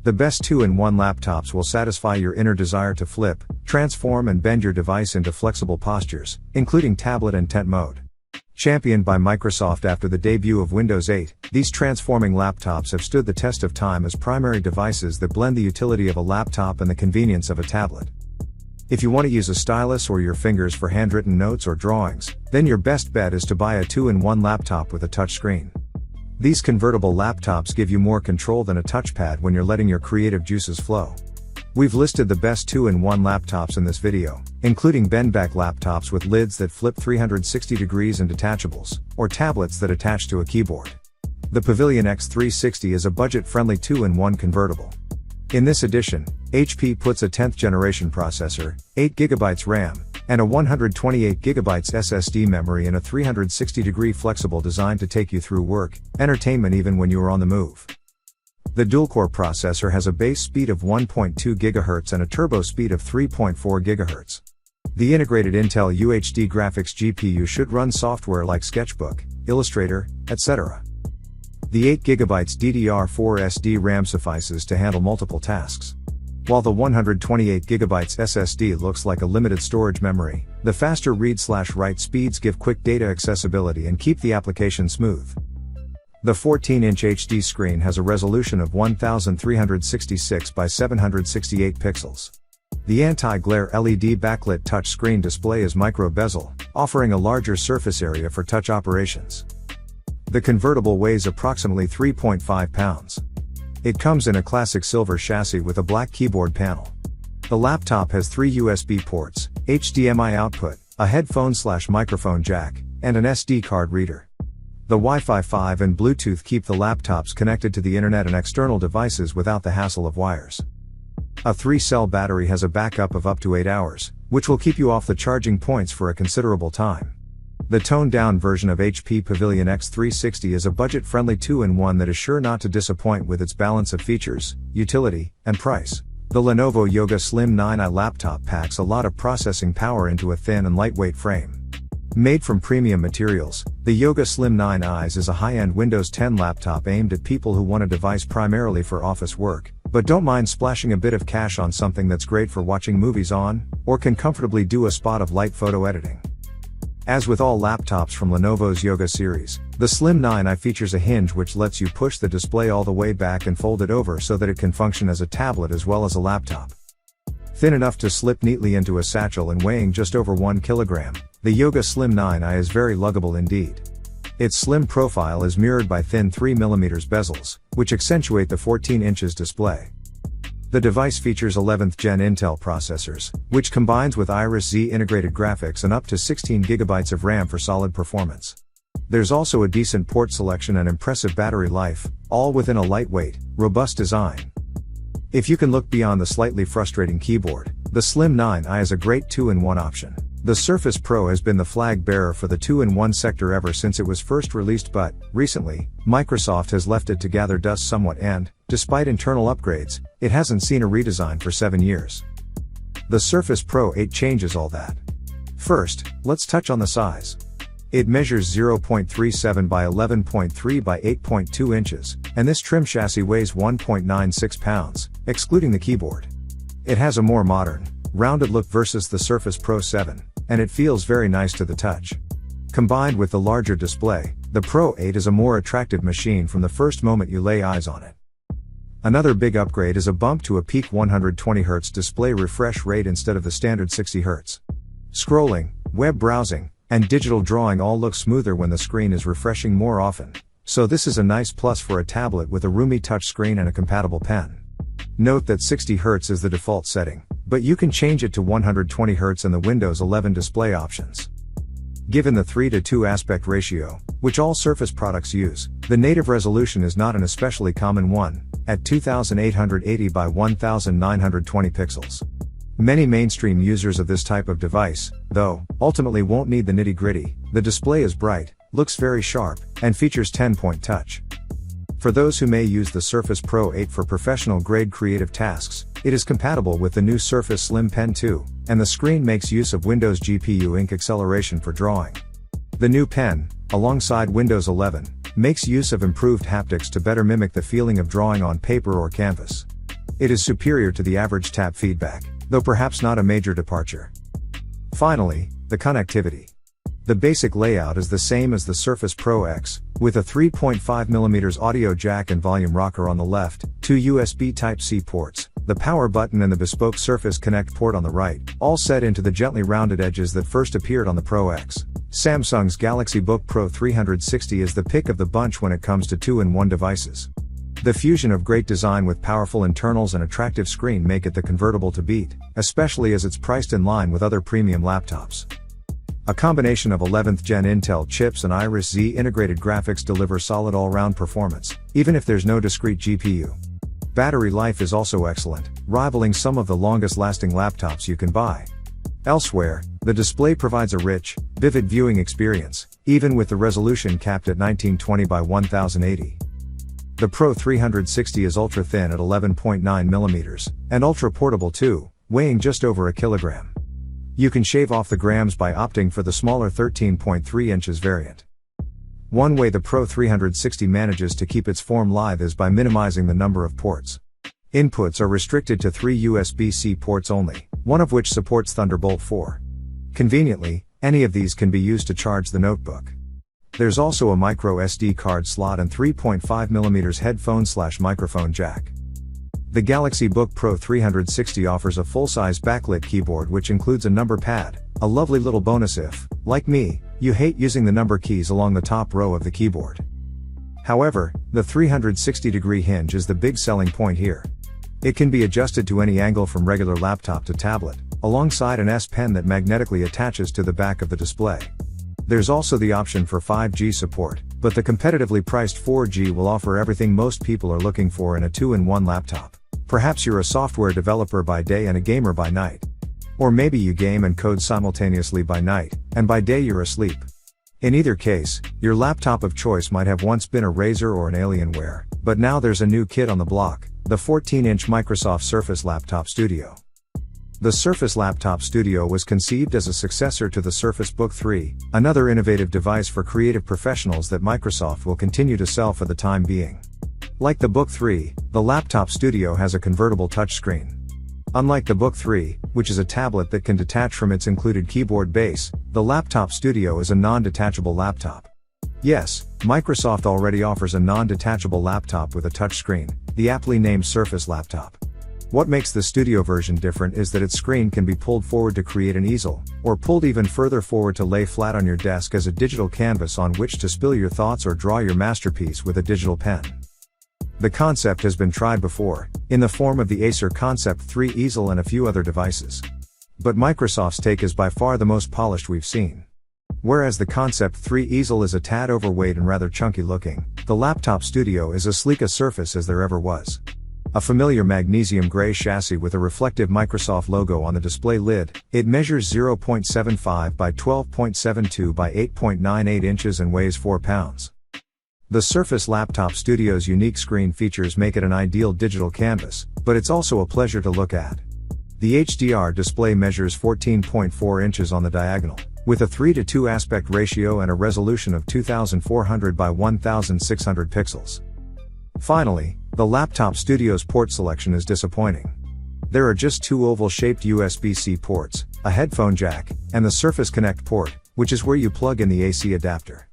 The best 2-in-1 laptops will satisfy your inner desire to flip, transform and bend your device into flexible postures, including tablet and tent mode. Championed by Microsoft after the debut of Windows 8, these transforming laptops have stood the test of time as primary devices that blend the utility of a laptop and the convenience of a tablet. If you want to use a stylus or your fingers for handwritten notes or drawings, then your best bet is to buy a 2-in-1 laptop with a touchscreen. These convertible laptops give you more control than a touchpad when you're letting your creative juices flow. We've listed the best 2-in-1 laptops in this video, including bendback laptops with lids that flip 360 degrees and detachables, or tablets that attach to a keyboard. The Pavilion X360 is a budget-friendly 2-in-1 convertible. In this edition, HP puts a 10th generation processor, 8GB RAM, and a 128GB SSD memory in a 360-degree flexible design to take you through work, entertainment even when you are on the move. The dual-core processor has a base speed of 1.2 GHz and a turbo speed of 3.4 GHz. The integrated Intel UHD graphics GPU should run software like Sketchbook, Illustrator, etc. The 8GB DDR4 SD RAM suffices to handle multiple tasks. While the 128GB SSD looks like a limited storage memory, the faster read/write speeds give quick data accessibility and keep the application smooth. The 14-inch HD screen has a resolution of 1366 by 768 pixels. The anti-glare LED backlit touchscreen display is micro-bezel, offering a larger surface area for touch operations. The convertible weighs approximately 3.5 pounds. It comes in a classic silver chassis with a black keyboard panel. The laptop has 3 USB ports, HDMI output, a headphone/microphone jack, and an SD card reader. The Wi-Fi 5 and Bluetooth keep the laptops connected to the internet and external devices without the hassle of wires. A 3-cell battery has a backup of up to 8 hours, which will keep you off the charging points for a considerable time. The toned-down version of HP Pavilion X360 is a budget-friendly 2-in-1 that is sure not to disappoint with its balance of features, utility, and price. The Lenovo Yoga Slim 9i laptop packs a lot of processing power into a thin and lightweight frame. Made from premium materials, the Yoga Slim 9i is a high-end Windows 10 laptop aimed at people who want a device primarily for office work, but don't mind splashing a bit of cash on something that's great for watching movies on, or can comfortably do a spot of light photo editing. As with all laptops from Lenovo's Yoga series, the Slim 9i features a hinge which lets you push the display all the way back and fold it over so that it can function as a tablet as well as a laptop. Thin enough to slip neatly into a satchel and weighing just over 1 kilogram, the Yoga Slim 9i is very luggable indeed. Its slim profile is mirrored by thin 3mm bezels, which accentuate the 14 inches display. The device features 11th gen Intel processors, which combines with Iris X integrated graphics and up to 16GB of RAM for solid performance. There's also a decent port selection and impressive battery life, all within a lightweight, robust design. If you can look beyond the slightly frustrating keyboard, the Slim 9i is a great 2-in-1 option. The Surface Pro has been the flag bearer for the 2-in-1 sector ever since it was first released, but, recently, Microsoft has left it to gather dust somewhat and, despite internal upgrades, it hasn't seen a redesign for 7 years. The Surface Pro 8 changes all that. First, let's touch on the size. It measures 0.37 by 11.3 by 8.2 inches, and this trim chassis weighs 1.96 pounds, excluding the keyboard. It has a more modern, rounded look versus the Surface Pro 7, and it feels very nice to the touch. Combined with the larger display, the Pro 8 is a more attractive machine from the first moment you lay eyes on it. Another big upgrade is a bump to a peak 120Hz display refresh rate instead of the standard 60Hz. Scrolling, web browsing, and digital drawing all look smoother when the screen is refreshing more often, so this is a nice plus for a tablet with a roomy touchscreen and a compatible pen. Note that 60Hz is the default setting, but you can change it to 120Hz in the Windows 11 display options. Given the 3:2 aspect ratio, which all Surface products use, the native resolution is not an especially common one, at 2880 by 1920 pixels. Many mainstream users of this type of device, though, ultimately won't need the nitty-gritty. The display is bright, looks very sharp, and features 10-point touch. For those who may use the Surface Pro 8 for professional-grade creative tasks, it is compatible with the new Surface Slim Pen 2, and the screen makes use of Windows GPU ink acceleration for drawing. The new pen, alongside Windows 11, makes use of improved haptics to better mimic the feeling of drawing on paper or canvas. It is superior to the average tap feedback, though perhaps not a major departure. Finally, the connectivity. The basic layout is the same as the Surface Pro X, with a 3.5mm audio jack and volume rocker on the left, 2 USB Type-C ports, the power button and the bespoke Surface Connect port on the right, all set into the gently rounded edges that first appeared on the Pro X. Samsung's Galaxy Book Pro 360 is the pick of the bunch when it comes to 2-in-1 devices. The fusion of great design with powerful internals and attractive screen make it the convertible to beat, especially as it's priced in line with other premium laptops. A combination of 11th gen Intel chips and Iris X integrated graphics deliver solid all-round performance, even if there's no discrete GPU. Battery life is also excellent, rivaling some of the longest-lasting laptops you can buy. Elsewhere, the display provides a rich, vivid viewing experience, even with the resolution capped at 1920 by 1080. The Pro 360 is ultra-thin at 11.9mm, and ultra-portable too, weighing just over a kilogram. You can shave off the grams by opting for the smaller 13.3 inches variant. One way the Pro 360 manages to keep its form lithe is by minimizing the number of ports. Inputs are restricted to 3 USB-C ports only, one of which supports Thunderbolt 4. Conveniently, any of these can be used to charge the notebook. There's also a micro SD card slot and 3.5mm headphone/microphone jack. The Galaxy Book Pro 360 offers a full-size backlit keyboard which includes a number pad, a lovely little bonus if, like me, you hate using the number keys along the top row of the keyboard. However, the 360-degree hinge is the big selling point here. It can be adjusted to any angle from regular laptop to tablet, alongside an S Pen that magnetically attaches to the back of the display. There's also the option for 5G support, but the competitively priced 4G will offer everything most people are looking for in a 2-in-1 laptop. Perhaps you're a software developer by day and a gamer by night. Or maybe you game and code simultaneously by night, and by day you're asleep. In either case, your laptop of choice might have once been a Razer or an Alienware, but now there's a new kid on the block, the 14-inch Microsoft Surface Laptop Studio. The Surface Laptop Studio was conceived as a successor to the Surface Book 3, another innovative device for creative professionals that Microsoft will continue to sell for the time being. Like the Book 3, the Laptop Studio has a convertible touchscreen. Unlike the Book 3, which is a tablet that can detach from its included keyboard base, the Laptop Studio is a non-detachable laptop. Yes, Microsoft already offers a non-detachable laptop with a touchscreen, the aptly named Surface Laptop. What makes the Studio version different is that its screen can be pulled forward to create an easel, or pulled even further forward to lay flat on your desk as a digital canvas on which to spill your thoughts or draw your masterpiece with a digital pen. The concept has been tried before, in the form of the Acer Concept 3 easel and a few other devices. But Microsoft's take is by far the most polished we've seen. Whereas the Concept 3 easel is a tad overweight and rather chunky looking, the Laptop Studio is as sleek a surface as there ever was. A familiar magnesium gray chassis with a reflective Microsoft logo on the display lid, it measures 0.75 by 12.72 by 8.98 inches and weighs 4 pounds. The Surface Laptop Studio's unique screen features make it an ideal digital canvas, but it's also a pleasure to look at. The HDR display measures 14.4 inches on the diagonal, with a 3:2 aspect ratio and a resolution of 2400 by 1600 pixels. Finally, the Laptop Studio's port selection is disappointing. There are just 2 oval-shaped USB-C ports, a headphone jack, and the Surface Connect port, which is where you plug in the AC adapter.